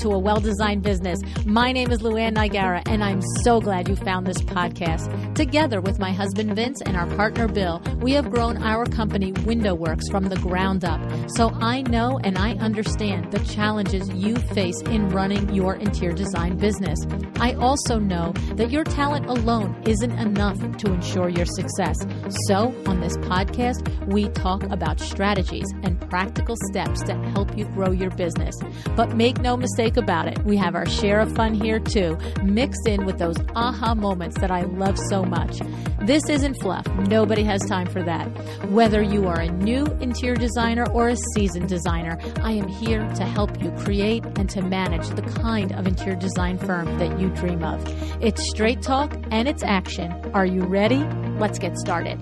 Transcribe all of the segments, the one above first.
to A Well-Designed Business. My name is Luann Nigara, and I'm so glad you found this podcast. Together with my husband Vince and our partner Bill, we have grown our company Window Works from the ground up. So I know and I understand the challenges you face in running your interior design business. I also know that your talent alone isn't enough to ensure your success. So on this podcast, we talk about strategies and practical steps to help you grow your business. But make no mistake about it, we have our share of fun here too, mixed in with those aha moments that I love so much. This isn't fluff. Nobody has time for that. Whether you are a new interior designer or a seasoned designer, I am here to help you create and to manage the kind of interior design firm that you dream of. It's straight talk and it's action. Are you ready? Let's get started.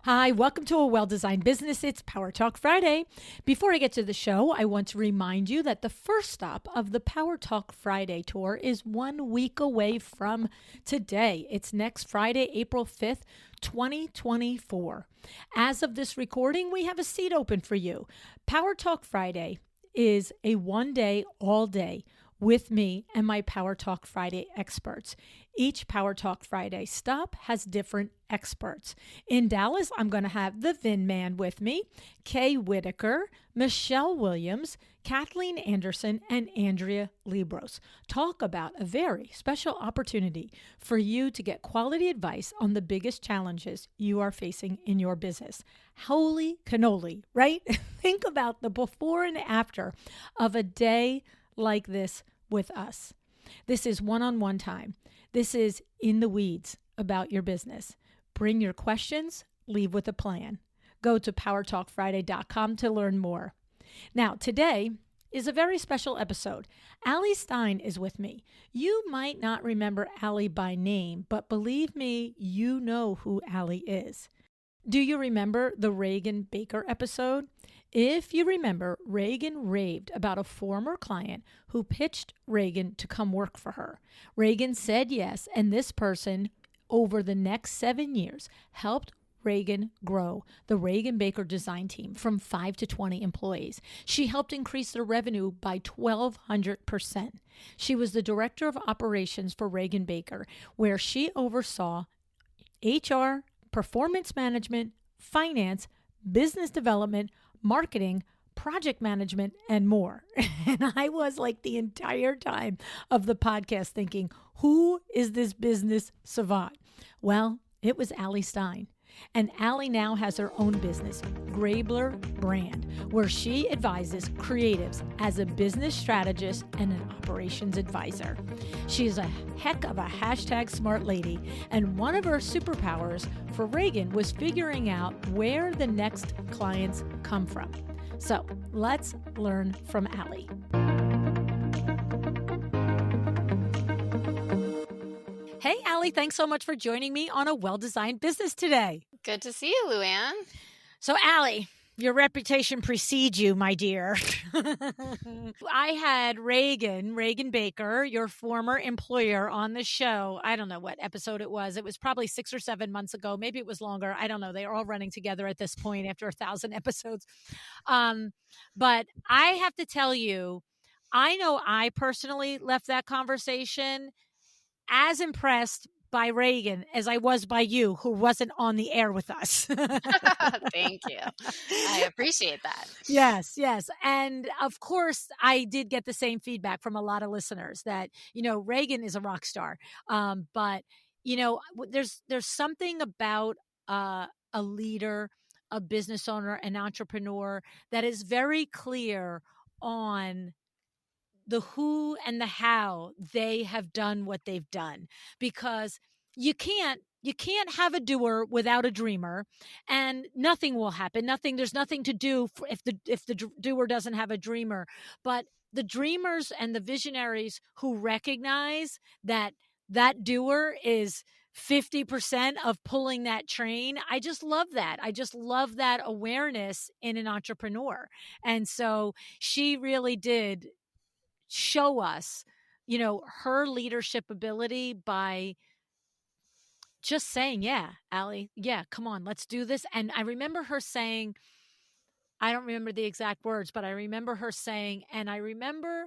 Hi, welcome to A Well-Designed Business. It's Power Talk Friday. Before I get to the show, I want to remind you that the first stop of the Power Talk Friday tour is 1 week away from today. It's next Friday, April 5th, 2024. As of this recording, we have a seat open for you. Power Talk Friday is a one-day, all-day with me and my Power Talk Friday experts. Each Power Talk Friday stop has different experts. In Dallas, I'm going to have the Vin Man with me, Kay Whitaker, Michelle Williams, Kathleen Anderson, and Andrea Libros. Talk about a very special opportunity for you to get quality advice on the biggest challenges you are facing in your business. Holy cannoli, right? Think about the before and after of a day like this with us. This is one-on-one time. This is in the weeds about your business. Bring your questions, leave with a plan. Go to powertalkfriday.com to learn more. Now, today is a very special episode. Ali Stein is with me. You might not remember Ali by name, but believe me, you know who Ali is. Do you remember the Regan Baker episode? If you remember, Regan raved about a former client who pitched Regan to come work for her. Regan said yes, and this person, over the next 7 years, helped Regan grow the Regan Baker Design team from 5 to 20 employees. She helped increase their revenue by 1,200%. She was the director of operations for Regan Baker, where she oversaw HR, performance management, finance, business development, marketing, project management, and more. And I was like the entire time of the podcast thinking, who is this business savant? Well, it was Ali Stein. And Ali now has her own business, Grabler Brand, where she advises creatives as a business strategist and an operations advisor. She is a heck of a #smart lady, and one of her superpowers for Regan was figuring out where the next clients come from. So let's learn from Ali. Hey, Ali, thanks so much for joining me on A Well-Designed Business today. Good to see you, Luann. So, Ali, your reputation precedes you, my dear. I had Regan Baker, your former employer, on the show. I don't know what episode it was. It was probably 6 or 7 months ago. Maybe it was longer. I don't know. They are all running together at this point after 1,000 episodes. But I have to tell you, I know I personally left that conversation as impressed by Regan as I was by you, who wasn't on the air with us. Thank you. I appreciate that. Yes. And of course, I did get the same feedback from a lot of listeners that, Regan is a rock star. But, there's something about a leader, a business owner, an entrepreneur that is very clear on the who and the how they have done what they've done, because you can't have a doer without a dreamer, and nothing will happen. There's nothing to do if the doer doesn't have a dreamer. But the dreamers and the visionaries who recognize that doer is 50% of pulling that train. I just love that. I just love that awareness in an entrepreneur. And so she really did show us, her leadership ability by just saying, yeah, Ali, yeah, come on, let's do this. And I remember her saying, I don't remember the exact words, but I remember her saying, and I remember,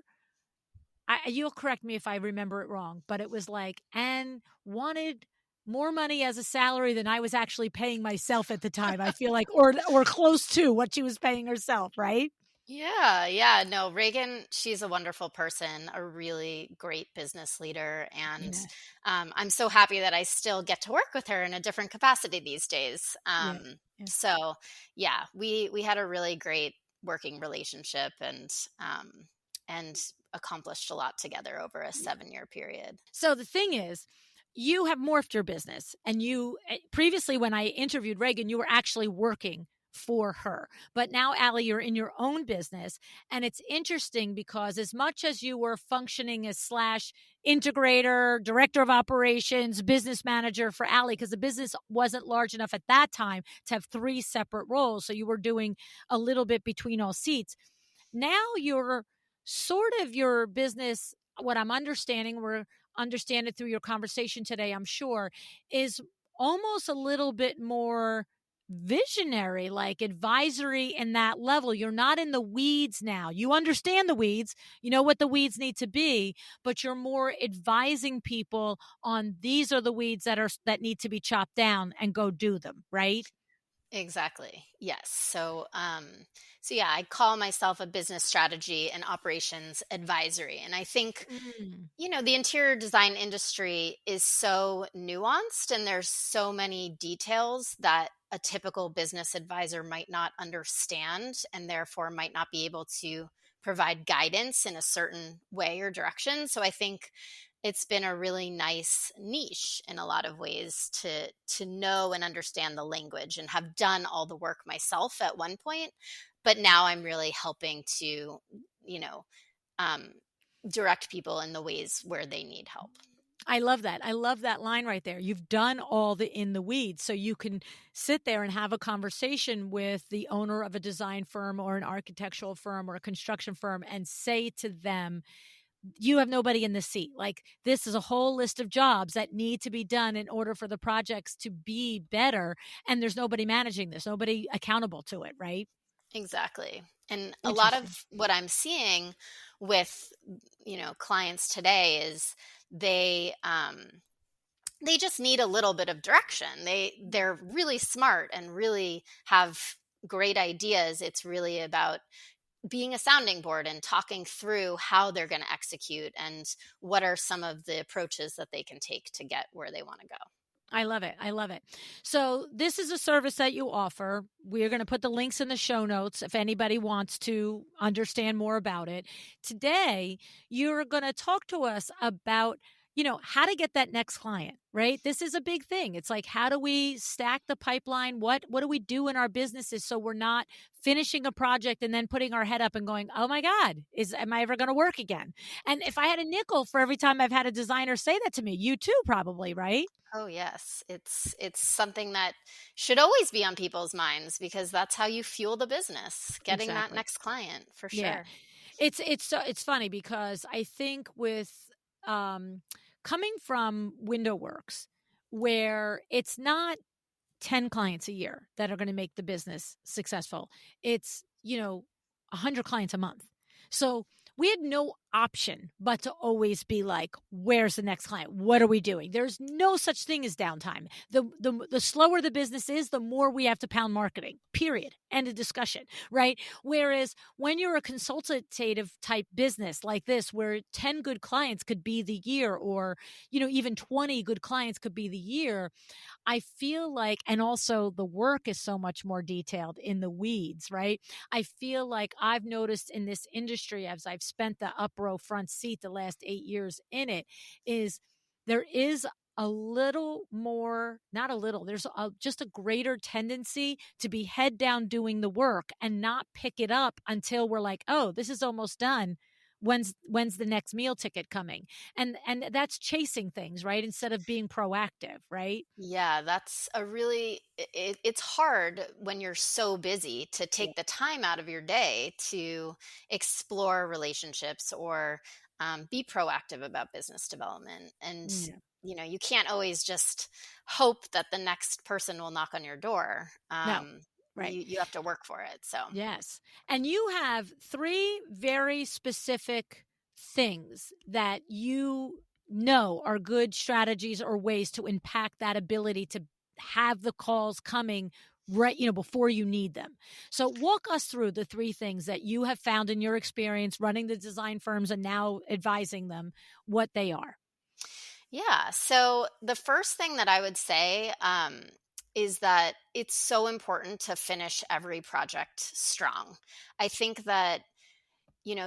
you'll correct me if I remember it wrong, but it was like, and wanted more money as a salary than I was actually paying myself at the time. I feel like, or close to what she was paying herself, right? Yeah, yeah. No, Reagan, she's a wonderful person, a really great business leader. And Yeah, I'm so happy that I still get to work with her in a different capacity these days. yeah, yeah. So yeah, we had a really great working relationship um, and accomplished a lot together over a Yeah. 7-year period. So the thing is, you have morphed your business, and you previously, when I interviewed Reagan, you were actually working for her. But now, Allie, you're in your own business, and it's interesting because as much as you were functioning as slash integrator, director of operations, business manager for Allie, because the business wasn't large enough at that time to have three separate roles, so you were doing a little bit between all seats. Now you're sort of your business, what I'm understanding, we're understand it through your conversation today, I'm sure, is almost a little bit more visionary, like advisory in that level. You're not in the weeds now. You understand the weeds, you know what the weeds need to be, but you're more advising people on these are the weeds that need to be chopped down and go do them, right? Exactly. Yes. So yeah, I call myself a business strategy and operations advisory. And I think, Mm, the interior design industry is so nuanced and there's so many details that a typical business advisor might not understand and therefore might not be able to provide guidance in a certain way or direction. So I think it's been a really nice niche in a lot of ways to know and understand the language and have done all the work myself at one point, but now I'm really helping to, you know, um, direct people in the ways where they need help. I love that. I love that line right there. You've done all the in the weeds. So you can sit there and have a conversation with the owner of a design firm or an architectural firm or a construction firm and say to them, you have nobody in the seat. Like, this is a whole list of jobs that need to be done in order for the projects to be better. And there's nobody managing this, nobody accountable to it, right? Exactly. And a lot Interesting. of what I'm seeing with, clients today is they they just need a little bit of direction. They're really smart and really have great ideas. It's really about being a sounding board and talking through how they're going to execute and what are some of the approaches that they can take to get where they want to go. I love it. I love it. So, this is a service that you offer. We're going to put the links in the show notes if anybody wants to understand more about it. Today, you're going to talk to us about, how to get that next client, right? This is a big thing. It's like, how do we stack the pipeline? What do we do in our businesses so we're not finishing a project and then putting our head up and going, "Oh my god, am I ever going to work again?" And if I had a nickel for every time I've had a designer say that to me, you too probably, right? Oh yes, it's something that should always be on people's minds because that's how you fuel the business, getting that Exactly. next client for Yeah. sure. It's funny because I think with um coming from Window Works, where it's not 10 clients a year that are going to make the business successful. It's, 100 clients a month. So we had no option but to always be like, where's the next client? What are we doing? There's no such thing as downtime. The slower the business is, the more we have to pound marketing, period. End of discussion, right? Whereas when you're a consultative type business like this, where 10 good clients could be the year, or, even 20 good clients could be the year, I feel like, and also the work is so much more detailed in the weeds, right? I feel like I've noticed in this industry, as I've spent the up row front seat the last 8 years in it, is there is a little more, not a little, there's just a greater tendency to be head down doing the work and not pick it up until we're like, oh, this is almost done. When's the next meal ticket coming? And that's chasing things, right? Instead of being proactive, right? Yeah, that's a really it's hard when you're so busy to Yeah. take the time out of your day to explore relationships or be proactive about business development. And Yeah. you can't always just hope that the next person will knock on your door. No. Right. you have to work for it. So Yes. And you have three very specific things that you know are good strategies or ways to impact that ability to have the calls coming right, before you need them. So walk us through the three things that you have found in your experience running the design firms and now advising them, what they are. yeah. So the first thing that I would say is that it's so important to finish every project strong. I think that,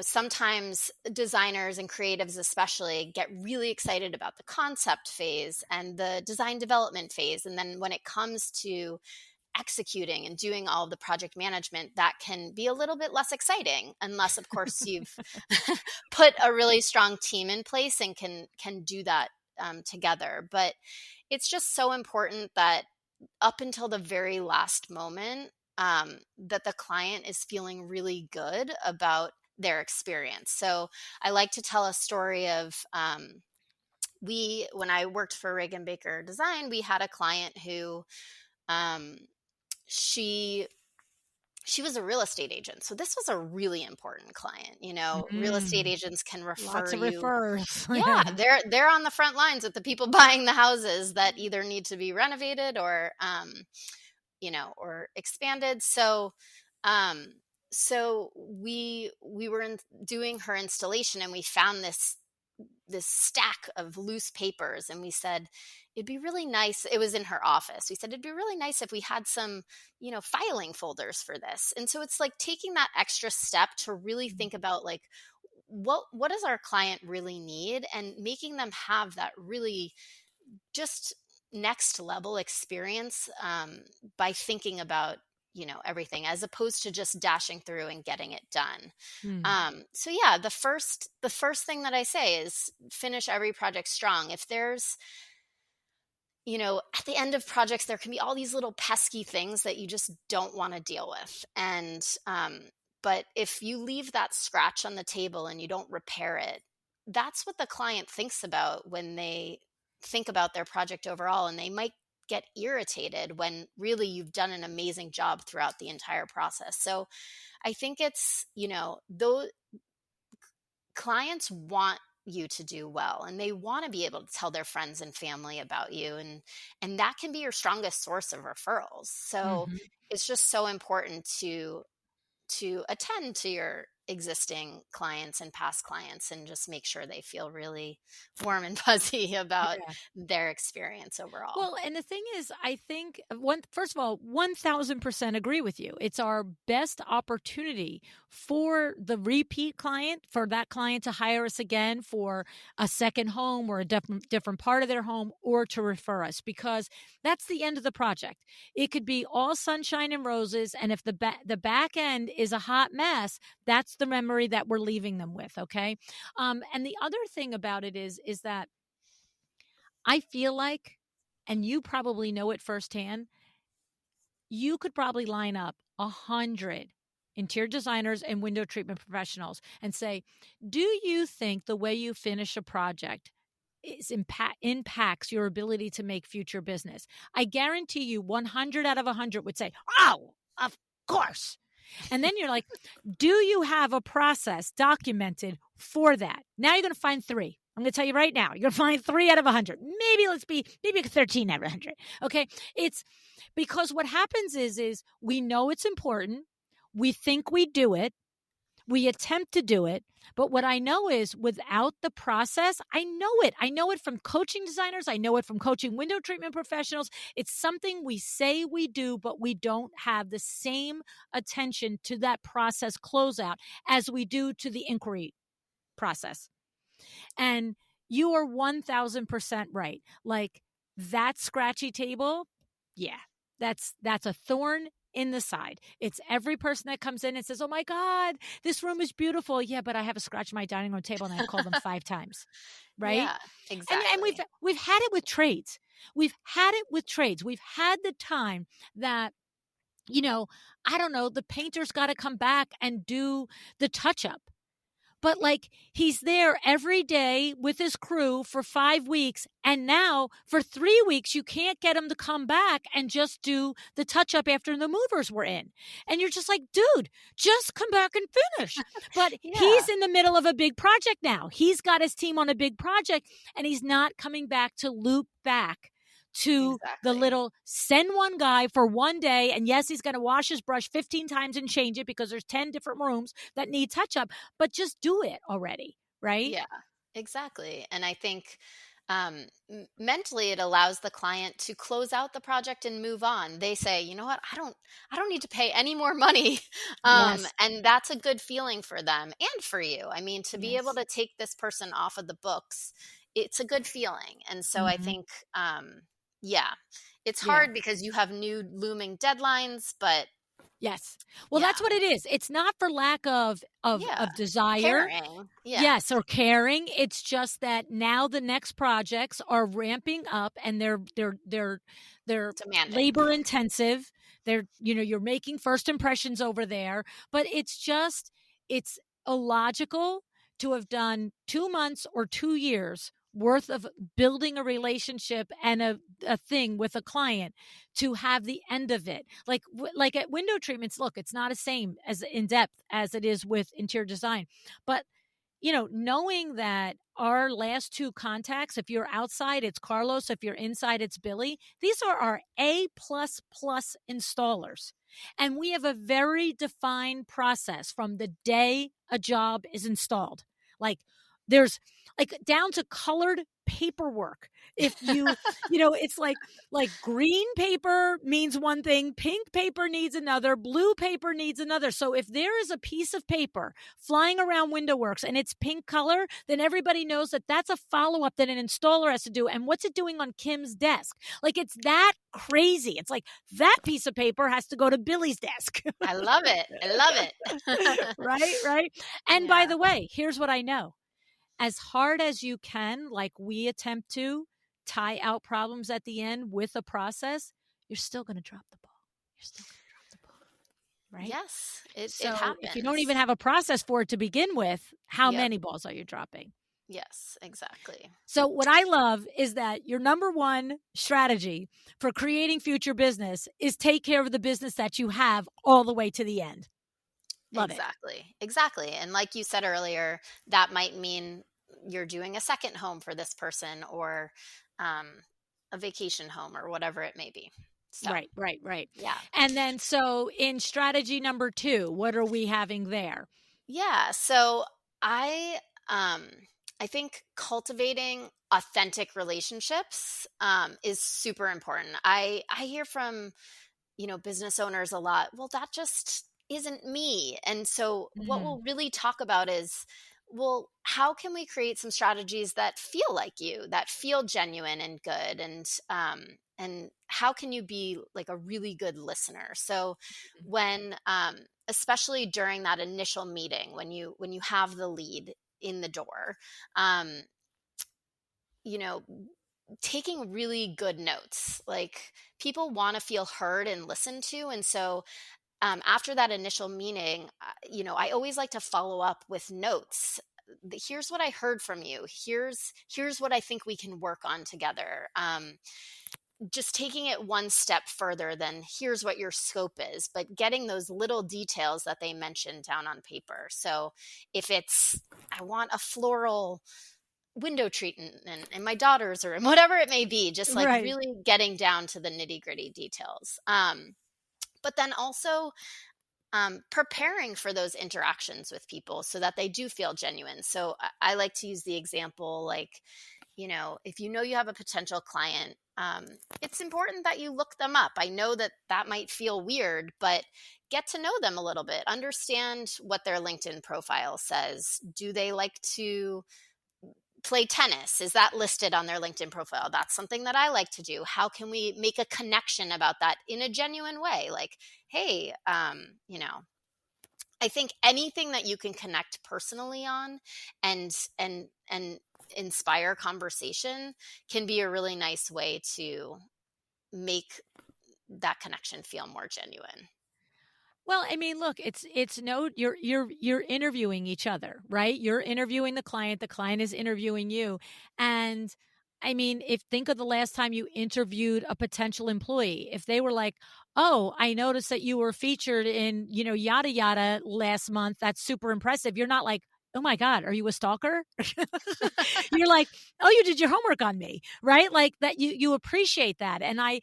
sometimes designers and creatives especially get really excited about the concept phase and the design development phase. And then when it comes to executing and doing all of the project management, that can be a little bit less exciting, unless of course you've put a really strong team in place and can do that together. But it's just so important that up until the very last moment, that the client is feeling really good about their experience. So I like to tell a story of, when I worked for Regan Baker Design, we had a client who, um, she she was a real estate agent. So this was a really important client. Real estate Mm, agents can refer lots of you. refers. Yeah, Yeah. they're on the front lines with the people buying the houses that either need to be renovated or expanded. Um, so we were doing her installation, and we found this stack of loose papers, and we said it'd be really nice. It was in her office. We said it'd be really nice if we had some, filing folders for this. And so it's like taking that extra step to really think about, like, what does our client really need, and making them have that really just next level experience, by thinking about everything, as opposed to just dashing through and getting it done. Mm. So yeah, the first thing that I say is finish every project strong. If there's, at the end of projects, there can be all these little pesky things that you just don't want to deal with. But if you leave that scratch on the table and you don't repair it, that's what the client thinks about when they think about their project overall. And they might get irritated when really you've done an amazing job throughout the entire process. So I think it's, those clients want you to do well, and they want to be able to tell their friends and family about you, and that can be your strongest source of referrals. So Mhm. it's just so important to attend to your existing clients and past clients, and just make sure they feel really warm and fuzzy about Yeah. their experience overall. Well, and the thing is, I think first of all, 1000% agree with you. It's our best opportunity for the repeat client, for that client to hire us again for a second home or a different part of their home, or to refer us, because that's the end of the project. It could be all sunshine and roses, and if the back end is a hot mess, that's the memory that we're leaving them with. Okay, and the other thing about it is that I feel like, and you probably know it firsthand, you could probably line up 100 interior designers and window treatment professionals and say, do you think the way you finish a project impacts your ability to make future business? I guarantee you 100 out of 100 would say, oh, of course. And then you're like, do you have a process documented for that? Now you're going to find three. I'm going to tell you right now, you're going to find 3 out of 100. Maybe 13 out of 100. Okay. It's because what happens is we know it's important. We think we do it. We attempt to do it. But what I know is without the process, I know it. I know it from coaching designers. I know it from coaching window treatment professionals. It's something we say we do, but we don't have the same attention to that process closeout as we do to the inquiry process. And you are 1000% right. Like that scratchy table, yeah, that's a thorn in the side. It's every person that comes in and says, "Oh my God, this room is beautiful." Yeah, but I have a scratch on my dining room table, and I've called them 5 times, right? Yeah, And exactly. we've had it with trades. We've had it with trades. We've had the time that, I don't know, the painter's got to come back and do the touch up. but like he's there every day with his crew for 5 weeks. And now for 3 weeks, you can't get him to come back and just do the touch up after the movers were in. And you're just like, dude, just come back and finish. But Yeah, he's in the middle of a big project now. He's got his team on a big project and he's not coming back to loop back to the exactly. little send one guy for one day. And yes, he's going to wash his brush 15 times and change it because there's 10 different rooms that need touch up, but just do it already. Right. Yeah, exactly. And I think mentally it allows the client to close out the project and move on. They say, you know what, I don't need to pay any more money. Yes. And that's a good feeling for them and for you. I mean, to be able Yes. to take this person off of the books, it's a good feeling. And so I Hmm. think, yeah, it's Yeah. hard because you have new looming deadlines, but Yes. Well, yeah, that's what it is. It's not for lack yeah, of desire. caring. Yeah, Yes, or caring. It's just that now the next projects are ramping up and they're demanding. labor intensive. They're, you're making first impressions over there, but it's illogical to have done 2 months or 2 years worth of building a relationship and a thing with a client to have the end of it. Like at window treatments, look, it's not the same as in depth as it is with interior design. But knowing that our last two contacts, if you're outside, it's Carlos. If you're inside, it's Billy. These are our A++ installers. And we have a very defined process from the day a job is installed. Like there's like down to colored paperwork. If it's like green paper means one thing, pink paper needs another, blue paper needs another. So if there is a piece of paper flying around WindowWorks and it's pink color, then everybody knows that that's a follow-up that an installer has to do. And what's it doing on Kim's desk? Like it's that crazy. It's like that piece of paper has to go to Billy's desk. I love it. I love it. Right. And by Yeah. the way, here's what I know. As hard as you can, like we attempt to tie out problems at the end with a process, you're still going to drop the ball. You're still going to drop the ball. Right. Yes, it So if you don't happens. even have a process for it to begin with, how Yep. many balls are you dropping? Yes, exactly. So what I love is that your number one strategy for creating future business is take care of the business that you have all the way to the end. Love it. Exactly. Exactly. And like you said earlier, that might mean you're doing a second home for this person or um, a vacation home or whatever it may be. So, Right. yeah. And then so in strategy number two, what are we having there? Yeah. So I um I think cultivating authentic relationships is super important. I hear from business owners a lot, well, that just isn't me. And so, what Mhm. we'll really talk about is, well, how can we create some strategies that feel like you, that feel genuine and good? And how can you be like a really good listener? So, when, especially during that initial meeting, when you have the lead in the door, um, you know, taking really good notes. Like people want to feel heard and listened to. And so after that initial meeting, I always like to follow up with notes. Here's what I heard from you. Here's what I think we can work on together. Just taking it one step further than here's what your scope is, but getting those little details that they mentioned down on paper. So if it's, I want a floral window treatment in my daughter's room, whatever it may be, just like Right. really getting down to the nitty gritty details. But then also preparing for those interactions with people so that they do feel genuine. So I like to use the example like, if you have a potential client, it's important that you look them up. I know that that might feel weird, but get to know them a little bit. Understand what their LinkedIn profile says. Do they like to play tennis? Is that listed on their LinkedIn profile? That's something that I like to do. How can we make a connection about that in a genuine way? Like, hey, I think anything that you can connect personally on and inspire conversation can be a really nice way to make that connection feel more genuine. Well, I mean, look, it's no you're interviewing each other, right? You're interviewing the client is interviewing you. And I mean, if think of the last time you interviewed a potential employee, if they were like, "Oh, I noticed that you were featured in, yada yada last month. That's super impressive." You're not like, "Oh my god, are you a stalker?" You're like, "Oh, you did your homework on me." Right? Like that you appreciate that. And I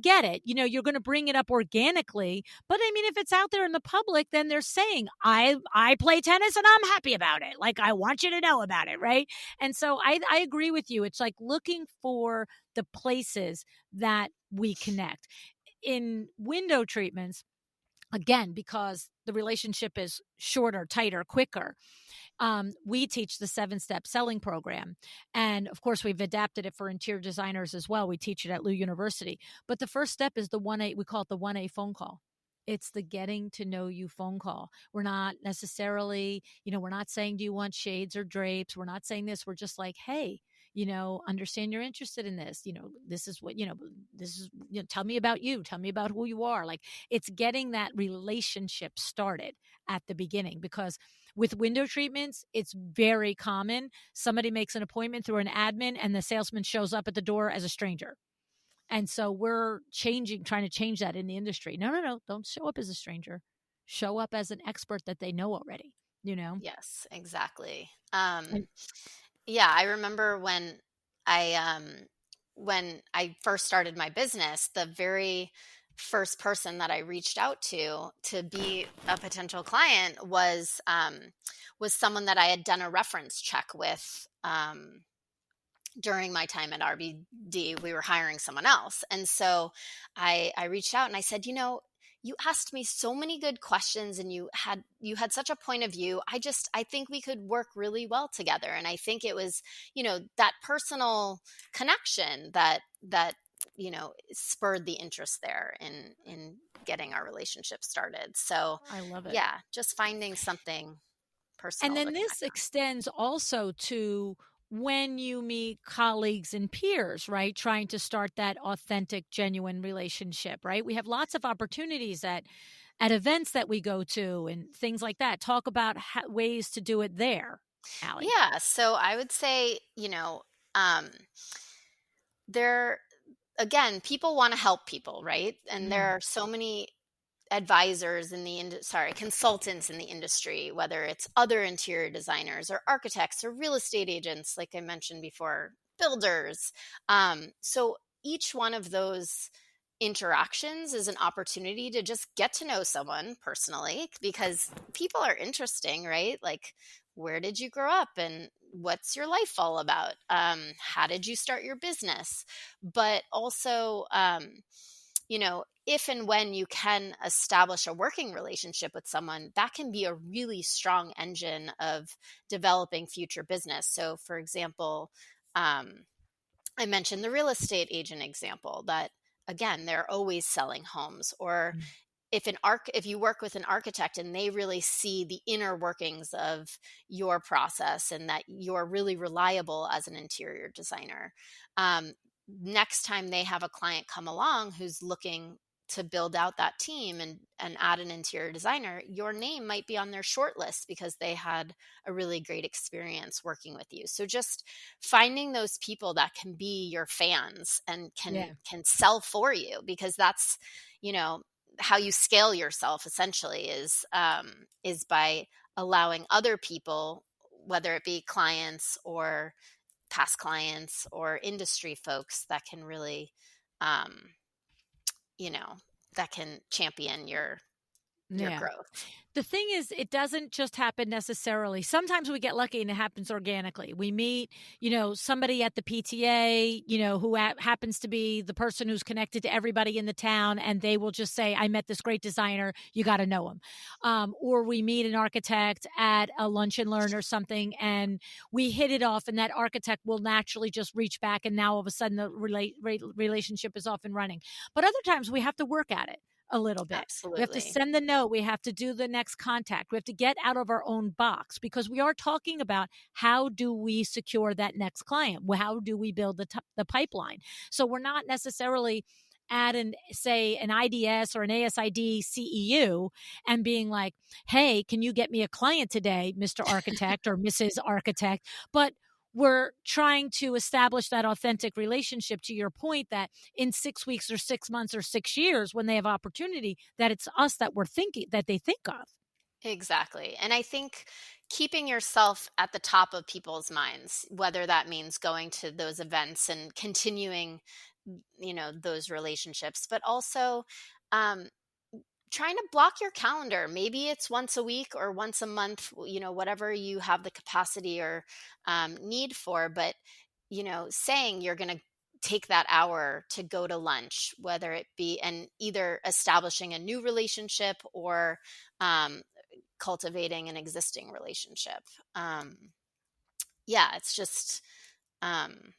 get it. You're going to bring it up organically, but I mean, if it's out there in the public, then they're saying, I play tennis and I'm happy about it. Like, I want you to know about it. Right. And so I agree with you. It's like looking for the places that we connect in window treatments. Again, because the relationship is shorter, tighter, quicker. We teach the 7-step selling program. And of course, we've adapted it for interior designers as well. We teach it at Lou University. But the first step is the 1A, we call it the 1A phone call. It's the getting to know you phone call. We're not necessarily, we're not saying, do you want shades or drapes? We're not saying this. We're just like, hey, understand you're interested in this. This is what, this is, tell me about you. Tell me about who you are. Like, it's getting that relationship started at the beginning, because with window treatments, it's very common. Somebody makes an appointment through an admin and the salesman shows up at the door as a stranger. And so we're trying to change that in the industry. No, no, no. Don't show up as a stranger. Show up as an expert that they know already, you know? Yes, exactly. And Yeah, I remember I when I first started my business, the very first person that I reached out to be a potential client was someone that I had done a reference check with. During my time at RBD, we were hiring someone else. And so I reached out and I said, you asked me so many good questions and you had such a point of view. I think we could work really well together. And I think it was, that personal connection that spurred the interest there in getting our relationship started. So I love it. yeah, just finding something And personal to then this connect extends also to when you meet colleagues and peers, right? Trying to start that authentic, genuine relationship, right? We have lots of opportunities at events that we go to and things like that. Talk about ways to do it there, on. Allie. Yeah, so I would say, um there again, people want to help people, right? And there Mm, are so many advisors consultants in the industry, whether it's other interior designers or architects or real estate agents, like I mentioned before, builders. So each one of those interactions is an opportunity to just get to know someone personally, because people are interesting, right? Like, where did you grow up and what's your life all about? How did you start your business? But also, if and when you can establish a working relationship with someone, that can be a really strong engine of developing future business. So, for example, um, I mentioned the real estate agent example that, again, they're always selling homes. Or mm. if you work with an architect and they really see the inner workings of your process and that you're really reliable as an interior designer, um, next time they have a client come along who's looking to build out that team and add an interior designer, your name might be on their short list because they had a really great experience working with you. So just finding those people that can be your fans and can Yeah. can sell for you, because that's, you know how you scale yourself essentially is by allowing other people, whether it be clients or past clients or industry folks, that can really um you know that can champion your Yeah. growth. The thing is, it doesn't just happen necessarily. Sometimes we get lucky and it happens organically. We meet, somebody at the PTA, who happens to be the person who's connected to everybody in the town, and they will just say, I met this great designer. You got to know him. Or we meet an architect at a lunch and learn or something, and we hit it off, and that architect will naturally just reach back. And now all of a sudden, the relationship is off and running. But other times we have to work at it a little bit. We have to Absolutely. send the note. We have to do the next contact. We have to get out of our own box, because we are talking about how do we secure that next client? How do we build the pipeline? So we're not necessarily at say an IDS or an ASID CEU and being like, hey, can you get me a client today, Mr. Architect or Mrs. Architect? But we're trying to establish that authentic relationship, to your point, that in 6 weeks or 6 months or 6 years, when they have opportunity, that it's us that we're thinking, that they think of. Exactly. And I think keeping yourself at the top of people's minds, whether that means going to those events and continuing, those relationships, but also um, trying to block your calendar. Maybe it's once a week or once a month, whatever you have the capacity or need for, but, saying you're going to take that hour to go to lunch, whether it be and either establishing a new relationship or um, cultivating an existing relationship. Yeah, it's just um,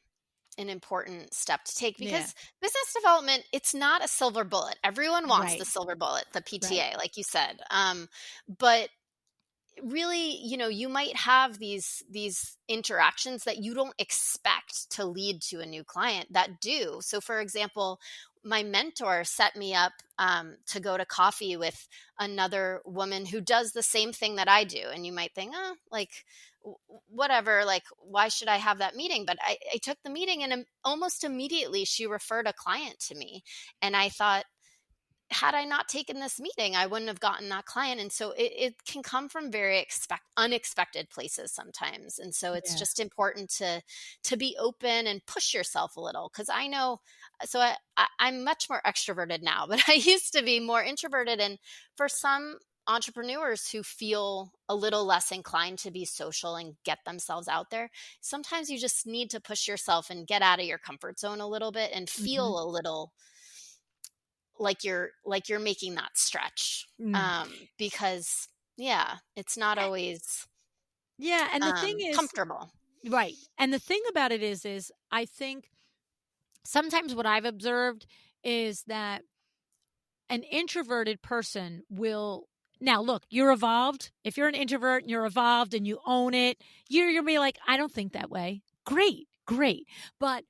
an important step to take Yeah. because business development, it's not a silver bullet. Everyone wants the Right. silver bullet, the Right. PTA, like you said. But really, you might have these interactions that you don't expect to lead to a new client that do. So for example, my mentor set me up to go to coffee with another woman who does the same thing that I do, and you might think, oh, like whatever, like why should I have that meeting? But I took the meeting, and almost immediately she referred a client to me, and I thought, had I not taken this meeting, I wouldn't have gotten that client. And so it can come from very unexpected places sometimes. And so it's Yeah. just important to be open and push yourself a little. Cause I know, so I'm much more extroverted now, but I used to be more introverted. And for some entrepreneurs who feel a little less inclined to be social and get themselves out there, sometimes you just need to push yourself and get out of your comfort zone a little bit and Hmm. feel a little like you're making that stretch, Mm. because yeah, it's not A- always Yeah. And the thing is, comfortable. right. And the thing about it is I think sometimes what I've observed is that an introverted person will, now look, you're evolved. If you're an introvert and you're evolved and you own it, you're gonna be like, I don't think that way. Great, great. But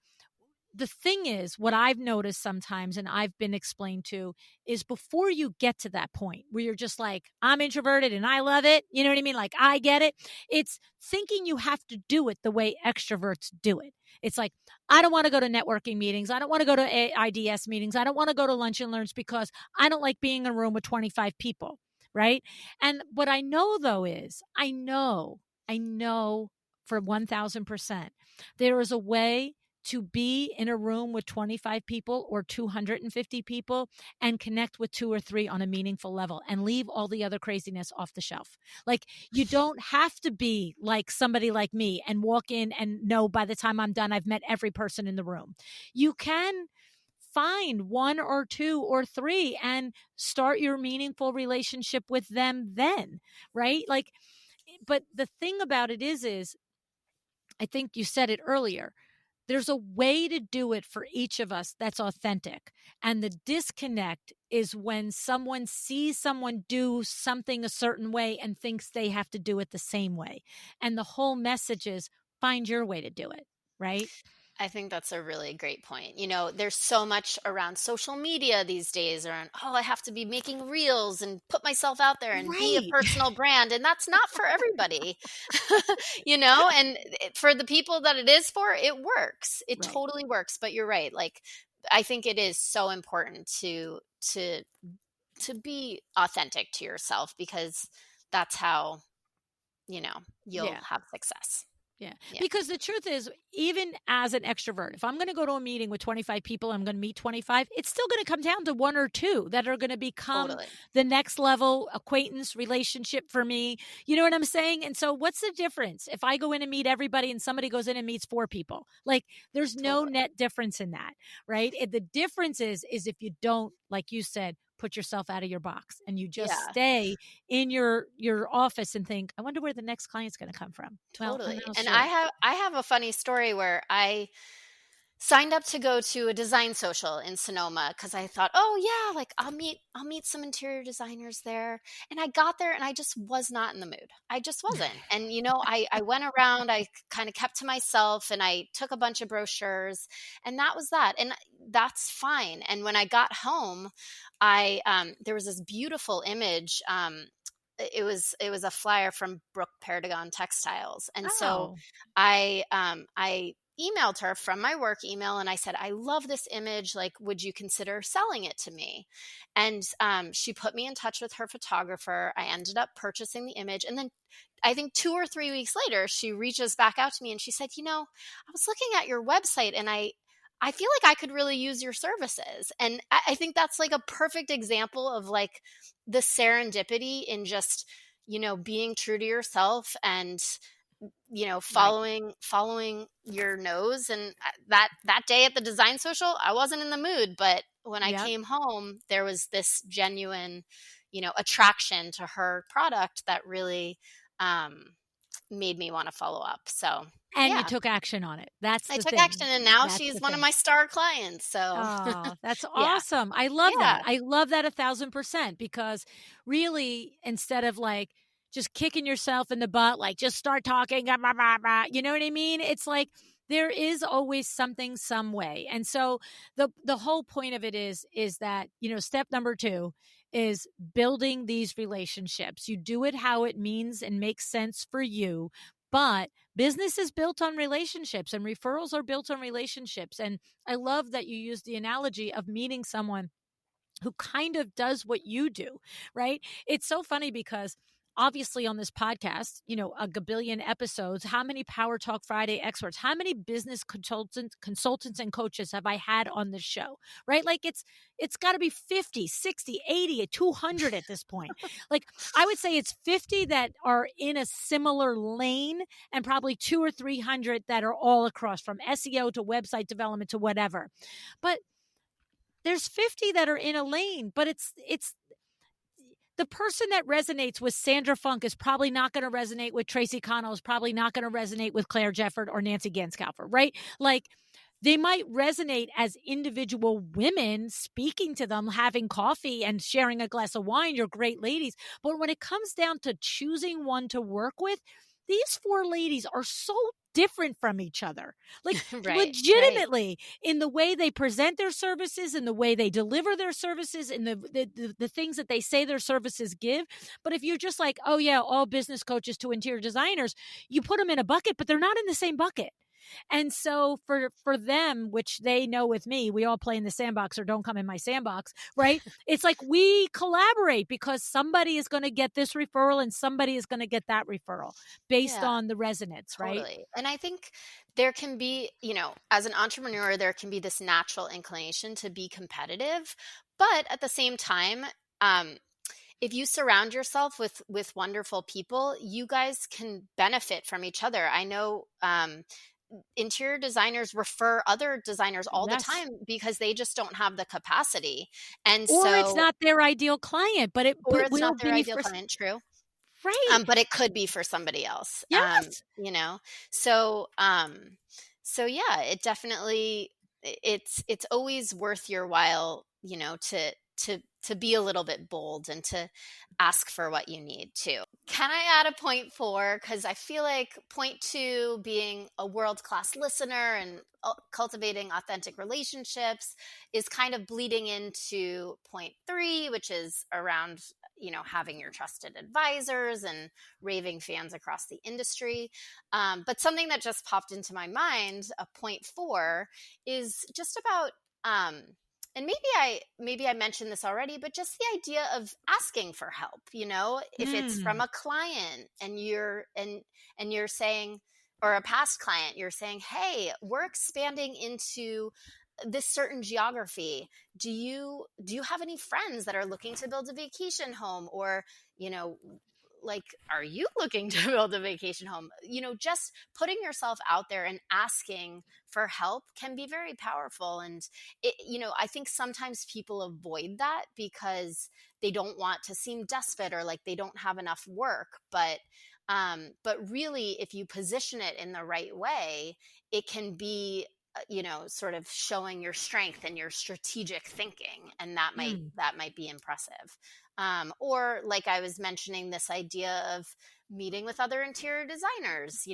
the thing is, what I've noticed sometimes and I've been explained to is, before you get to that point where you're just like, I'm introverted and I love it, you know what I mean? Like, I get it. It's thinking you have to do it the way extroverts do it. It's like, I don't want to go to networking meetings. I don't want to go to IDS meetings. I don't want to go to lunch and learns because I don't like being in a room with 25 people. Right. And what I know though is, I know for 1000%, there is a way to be in a room with 25 people or 250 people and connect with two or three on a meaningful level and leave all the other craziness off the shelf. Like, you don't have to be like somebody like me and walk in and know by the time I'm done, I've met every person in the room. You can find one or two or three and start your meaningful relationship with them then, right? Like, but the thing about it is I think you said it earlier, there's a way to do it for each of us that's authentic. And the disconnect is when someone sees someone do something a certain way and thinks they have to do it the same way. And the whole message is, find your way to do it, right? I think that's a really great point. There's so much around social media these days around, oh, I have to be making reels and put myself out there and be a Right. personal brand. And that's not for everybody, and for the people that it is for, it works. It Right. totally works. But you're right. Like, I think it is so important to be authentic to yourself because that's how, you'll Yeah. have success. Yeah. Yeah, Because the truth is, even as an extrovert, if I'm going to go to a meeting with 25 people, I'm going to meet 25, it's still going to come down to one or two that are going to become totally. the next level acquaintance relationship for me. You know what I'm saying? And so, what's the difference if I go in and meet everybody and somebody goes in and meets four people? Like, there's no Totally. net difference in that, right? The difference is if you don't, like you said, put yourself out of your box and you just Yeah, stay in your office and think, I wonder where the next client's going to come from. Well, I'm totally. not And sure. I have a funny story where signed up to go to a design social in Sonoma because I thought, oh yeah, like I'll meet some interior designers there. And I got there and I just was not in the mood. I just wasn't. And I went around, I kind of kept to myself and I took a bunch of brochures and that was that. And that's fine. And when I got home, I there was this beautiful image. It was a flyer from Brooke Paragon Textiles. And so Oh, I emailed her from my work email and I said, I love this image. Like, would you consider selling it to me? And she put me in touch with her photographer. I ended up purchasing the image. And then I think 2 or 3 weeks later, she reaches back out to me and she said, I was looking at your website and I feel like I could really use your services. And I think that's like a perfect example of like the serendipity in just, being true to yourself and right. following your nose. And that day at the design social, I wasn't in the mood, but when I Yep. came home, there was this genuine, attraction to her product that really made me want to follow up. So And you yeah, took action on it. That's I the took thing. action and now That's she's the one of thing. my star clients. So Oh, that's yeah, awesome. I love yeah, that. I love that 1,000% because really, instead of like just kicking yourself in the butt, like just start talking, ah, blah, blah, blah, you know what I mean? It's like there is always something some way. And so the whole point of it is that, step number 2 is building these relationships. You do it how it means and makes sense for you, but business is built on relationships and referrals are built on relationships. And I love that you use the analogy of meeting someone who kind of does what you do, right? It's so funny because obviously on this podcast, a gabillion episodes, how many Power Talk Friday experts, how many business consultants and coaches have I had on this show, right? Like it's got to be 50, 60, 80, 200 at this point. Like I would say it's 50 that are in a similar lane and probably 2 or 300 that are all across from SEO to website development to whatever. But there's 50 that are in a lane, but it's the person that resonates with Sandra Funk is probably not going to resonate with Tracy Connell, is probably not going to resonate with Claire Jefford or Nancy Ganscalfer, right? Like they might resonate as individual women speaking to them, having coffee and sharing a glass of wine. You're great ladies. But when it comes down to choosing one to work with, these 4 ladies are so different from each other. Like right, right. legitimately in the way they present their services, in the way they deliver their services, in the things that they say their services give. But if you're just like, oh yeah, all business coaches to interior designers, you put them in a bucket, but they're not in the same bucket. And so for them, which they know with me, we all play in the sandbox or don't come in my sandbox, right? It's like we collaborate because somebody is going to get this referral and somebody is going to get that referral based Yeah. on the resonance, right? Totally. And I think there can be, as an entrepreneur, there can be this natural inclination to be competitive. But at the same time, um, if you surround yourself with wonderful people, you guys can benefit from each other. I know interior designers refer other designers all the Yes. time because they just don't have the capacity. And Or it's so, not their ideal client, but it or but it's will not their be ideal for client, true. right. But it could be for somebody else. Yes. So yeah, it definitely it's always worth your while, to be a little bit bold and to ask for what you need too. Can I add a point 4? Because I feel like point 2, being a world class listener and cultivating authentic relationships, is kind of bleeding into point 3, which is around having your trusted advisors and raving fans across the industry. But something that just popped into my mind, a point 4, is just about and maybe I mentioned this already, but just the idea of asking for help. If it's from Mm. a client and you're saying, or a past client, you're saying, hey, we're expanding into this certain geography. Do you have any friends that are looking to build a vacation home? Or you know like, are you looking to build a vacation home? Just putting yourself out there and asking for help can be very powerful. And I think sometimes people avoid that because they don't want to seem desperate or like they don't have enough work. But really, if you position it in the right way, it can be sort of showing your strength and your strategic thinking, and Mm. that might be impressive. Or like I was mentioning, this idea of meeting with other interior designers,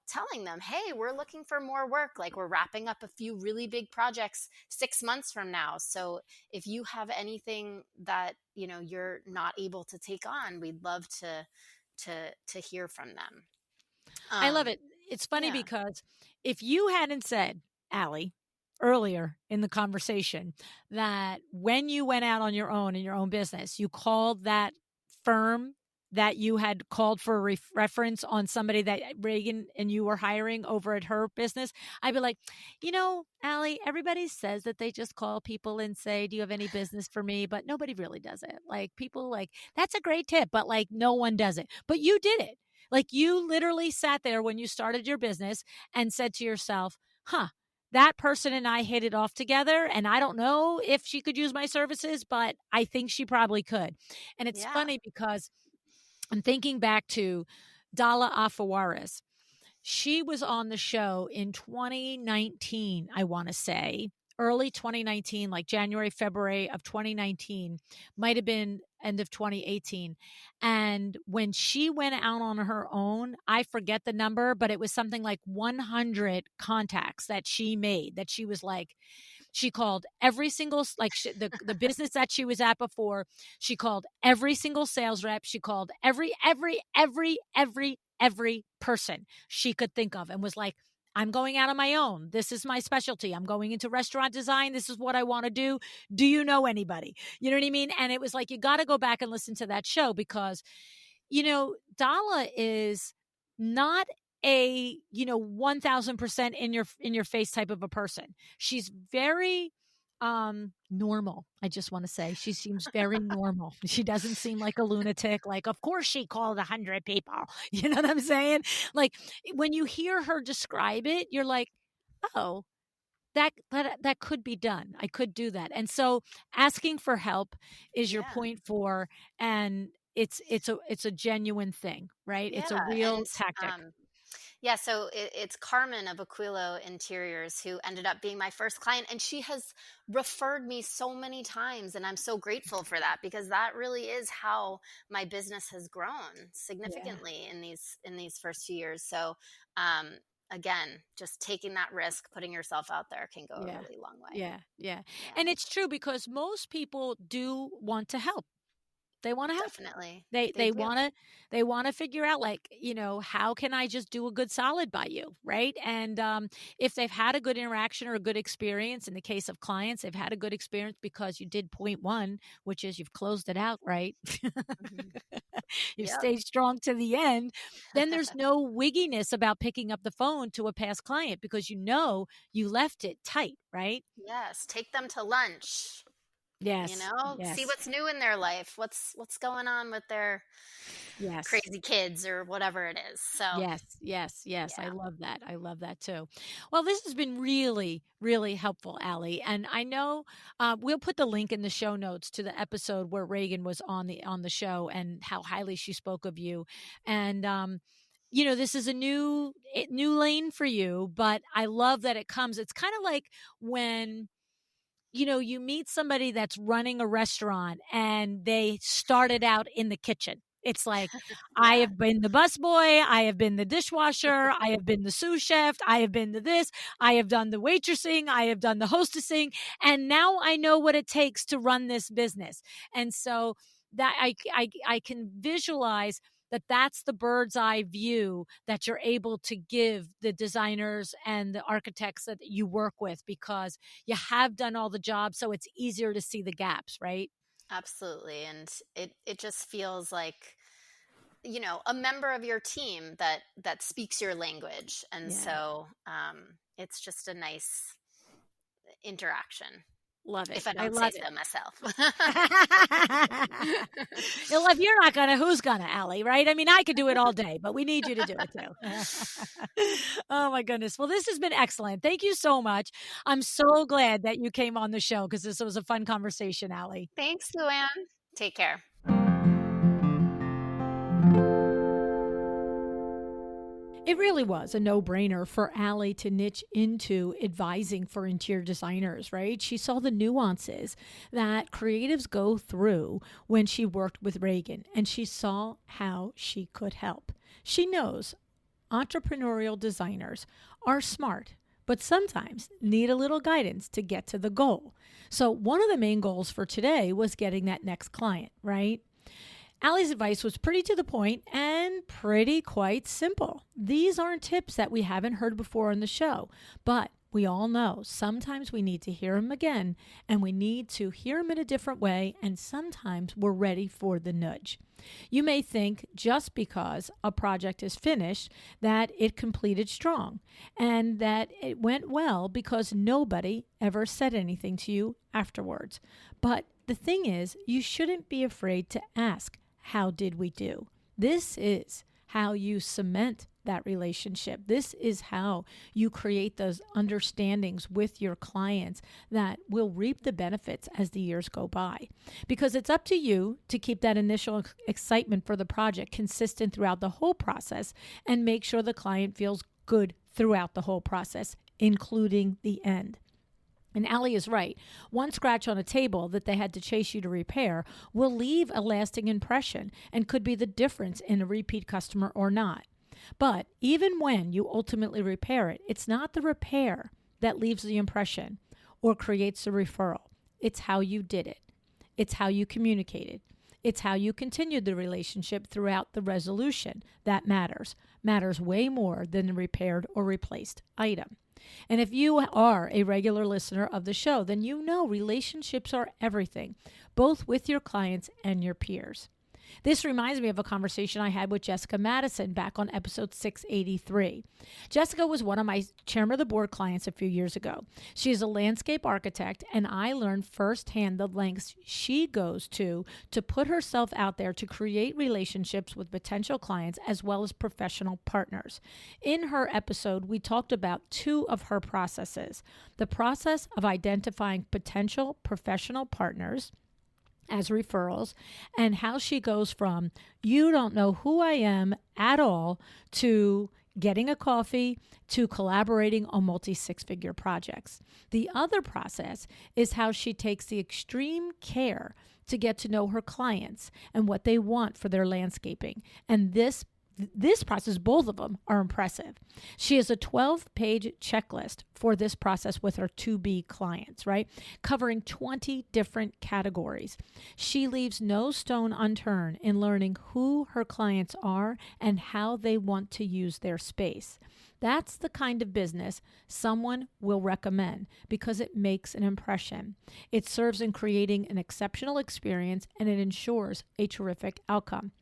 telling them, hey, we're looking for more work, like we're wrapping up a few really big projects 6 months from now, so if you have anything that you're not able to take on, we'd love to hear from them. I love um it. It's funny yeah. because if you hadn't said, Allie, earlier in the conversation, that when you went out on your own in your own business, you called that firm that you had called for a reference on somebody that Regan and you were hiring over at her business, I'd be like, Allie, everybody says that they just call people and say, do you have any business for me? But nobody really does it. Like people like, that's a great tip, but like no one does it. But you did it. Like you literally sat there when you started your business and said to yourself, huh, that person and I hit it off together. And I don't know if she could use my services, but I think she probably could. And it's Yeah. funny because I'm thinking back to Dala Afawaris. She was on the show in 2019, I want to say, early 2019, like January, February of 2019, might have been end of 2018. And when she went out on her own, I forget the number, but it was something like 100 contacts that she made, that she was like, she called every single, the business that she was at before. She called every single sales rep. She called every person she could think of and was like, I'm going out on my own. This is my specialty. I'm going into restaurant design. This is what I want to do. Do you know anybody? You know what I mean? And it was like, you got to go back and listen to that show because, Dala is not a, 1000% in your face type of a person. She's very normal. I just want to say she seems very normal. She doesn't seem like a lunatic. Like, of course she called 100 people. You know what I'm saying? Like when you hear her describe it, you're like, oh, that could be done. I could do that. And so asking for help is your Yeah. point for, and it's a genuine thing, right? It's a Yeah. real And tactic. yeah, so it's Carmen of Aquilo Interiors who ended up being my first client, and she has referred me so many times, and I'm so grateful for that, because that really is how my business has grown Yeah. significantly in these first few years. So, um, again, just taking that risk, putting yourself out there, can go a Yeah. really long way. Yeah. Yeah. Yeah, And it's true because most people do want to help. They want to help. definitely, They they they do. want to they want to figure out like, how can I just do a good solid by you, right? And if they've had a good interaction or a good experience, in the case of clients, they've had a good experience because you did point one, which is you've closed it out, right? Mhm. You've Yep. stayed strong to the end. Then there's no wigginess about picking up the phone to a past client because you left it tight, right? Yes, take them to lunch. Yes. See Yes. what's new in their life, what's going on with their Yes. crazy kids or whatever it is. So, Yes, yes, yes. I yeah. love that. I love that too. Well, this has been really, really helpful, Allie. And I know we'll put the link in the show notes to the episode where Reagan was on the show and how highly she spoke of you. And this is a new lane for you, but I love that it comes. It's kind of like when you meet somebody that's running a restaurant and they started out in the kitchen. It's like, I Yeah. have been the busboy, I have been the dishwasher, I have been the sous chef, I have been the this, I have done the waitressing, I have done the hostessing, and now I know what it takes to run this business. And so that I can visualize that that's the bird's eye view that you're able to give the designers and the architects that you work with because you have done all the jobs, so it's easier to see the gaps, right? Absolutely. And it just feels like, a member of your team that speaks your language. And Yeah, so, it's just a nice interaction, love it. if I I don't say love it. so myself. Well, if you're not gonna, who's gonna, Allie? Right? I mean, I could do it all day, but we need you to do it too. Oh my goodness. Well, this has been excellent. Thank you so much. I'm so glad that you came on the show because this was a fun conversation, Allie. Thanks, Luann. Take care. It really was a no-brainer for Ali to niche into advising for interior designers, right? She saw the nuances that creatives go through when she worked with Regan, and she saw how she could help. She knows entrepreneurial designers are smart, but sometimes need a little guidance to get to the goal. So, one of the main goals for today was getting that next client, right? Allie's advice was pretty to the point and pretty quite simple. These aren't tips that we haven't heard before on the show, but we all know sometimes we need to hear them again, and we need to hear them in a different way, and sometimes we're ready for the nudge. You may think just because a project is finished that it completed strong and that it went well because nobody ever said anything to you afterwards. But the thing is, you shouldn't be afraid to ask, how did we do? This is how you cement that relationship. This is how you create those understandings with your clients that will reap the benefits as the years go by. Because it's up to you to keep that initial excitement for the project consistent throughout the whole process and make sure the client feels good throughout the whole process, including the end. And Ali is right. One scratch on a table that they had to chase you to repair will leave a lasting impression and could be the difference in a repeat customer or not. But even when you ultimately repair it, it's not the repair that leaves the impression or creates the referral. It's how you did it. It's how you communicated. It's how you continued the relationship throughout the resolution that matters. Matters way more than the repaired or replaced item. And if you are a regular listener of the show, then you know relationships are everything, both with your clients and your peers. This reminds me of a conversation I had with Jessica Madison back on episode 683. Jessica was one of my chairman of the board clients a few years ago. She is a landscape architect, and I learned firsthand the lengths she goes to put herself out there to create relationships with potential clients as well as professional partners. In her episode, we talked about two of her processes: the process of identifying potential professional partners as referrals, and how she goes from you don't know who I am at all to getting a coffee to collaborating on multi-six-figure projects. The other process is how she takes the extreme care to get to know her clients and what they want for their landscaping. And this process, both of them are impressive. She has a 12-page checklist for this process with her to-be clients, right? Covering 20 different categories. She leaves no stone unturned in learning who her clients are and how they want to use their space. That's the kind of business someone will recommend because it makes an impression. It serves in creating an exceptional experience, and it ensures a terrific outcome.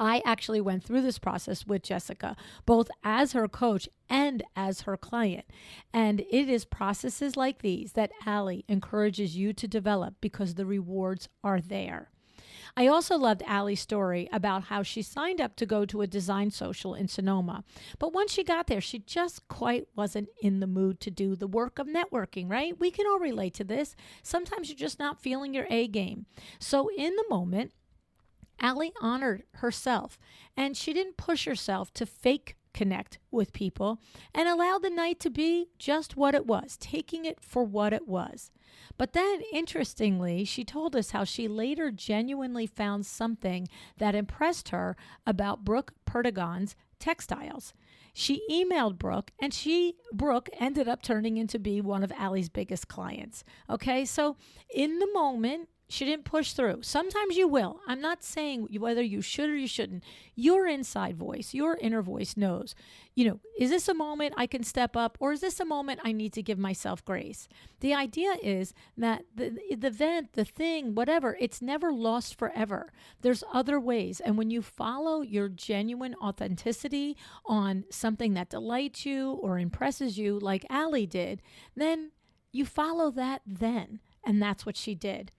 I actually went through this process with Jessica, both as her coach and as her client. And it is processes like these that Ali encourages you to develop because the rewards are there. I also loved Ali's story about how she signed up to go to a design social in Sonoma. But once she got there, she just quite wasn't in the mood to do the work of networking, right? We can all relate to this. Sometimes you're just not feeling your A game. So in the moment, Ali honored herself, and she didn't push herself to fake connect with people and allowed the night to be just what it was, taking it for what it was. But then, interestingly, she told us how she later genuinely found something that impressed her about Brooke Perdigon's textiles. She emailed Brooke, and Brooke ended up turning into be one of Ali's biggest clients. Okay, so in the moment, she didn't push through. Sometimes you will. I'm not saying whether you should or you shouldn't. Your inside voice, your inner voice knows, is this a moment I can step up, or is this a moment I need to give myself grace? The idea is that the event, the thing, whatever, it's never lost forever. There's other ways. And when you follow your genuine authenticity on something that delights you or impresses you like Ali did, then you follow that then. And that's what she did.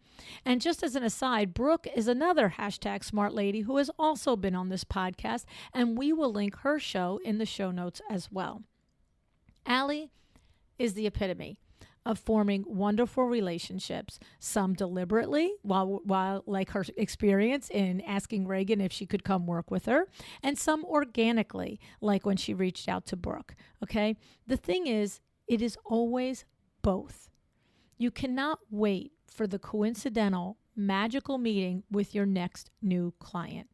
And just as an aside, Brooke is another hashtag smart lady who has also been on this podcast, and we will link her show in the show notes as well. Ali is the epitome of forming wonderful relationships, some deliberately, while like her experience in asking Regan if she could come work with her, and some organically, like when she reached out to Brooke. Okay? The thing is, it is always both. You cannot wait for the coincidental, magical meeting with your next new client.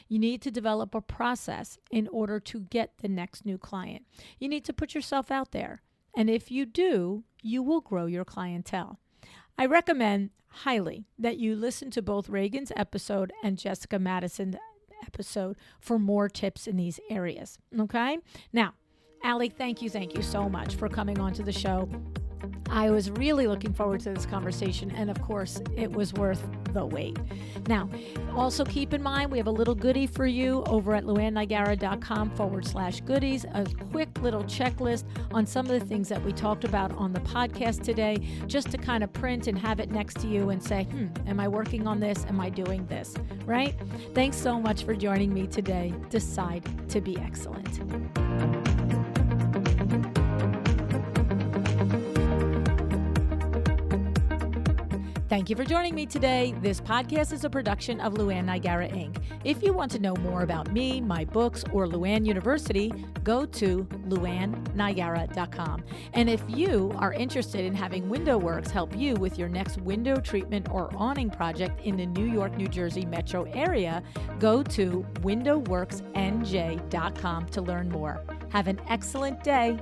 You need to develop a process in order to get the next new client. You need to put yourself out there. And if you do, you will grow your clientele. I recommend highly that you listen to both Regan's episode and Jessica Madison's episode for more tips in these areas. Okay? Now, Ali, thank you so much for coming onto the show. I was really looking forward to this conversation, and of course, it was worth the wait. Now, also keep in mind, we have a little goodie for you over at luannniagara.com/goodies, a quick little checklist on some of the things that we talked about on the podcast today, just to kind of print and have it next to you and say, am I working on this? Am I doing this? Right? Thanks so much for joining me today. Decide to be excellent. Thank you for joining me today. This podcast is a production of Luann Niagara, Inc. If you want to know more about me, my books, or Luann University, go to luannniagara.com. And if you are interested in having WindowWorks help you with your next window treatment or awning project in the New York, New Jersey metro area, go to windowworksnj.com to learn more. Have an excellent day.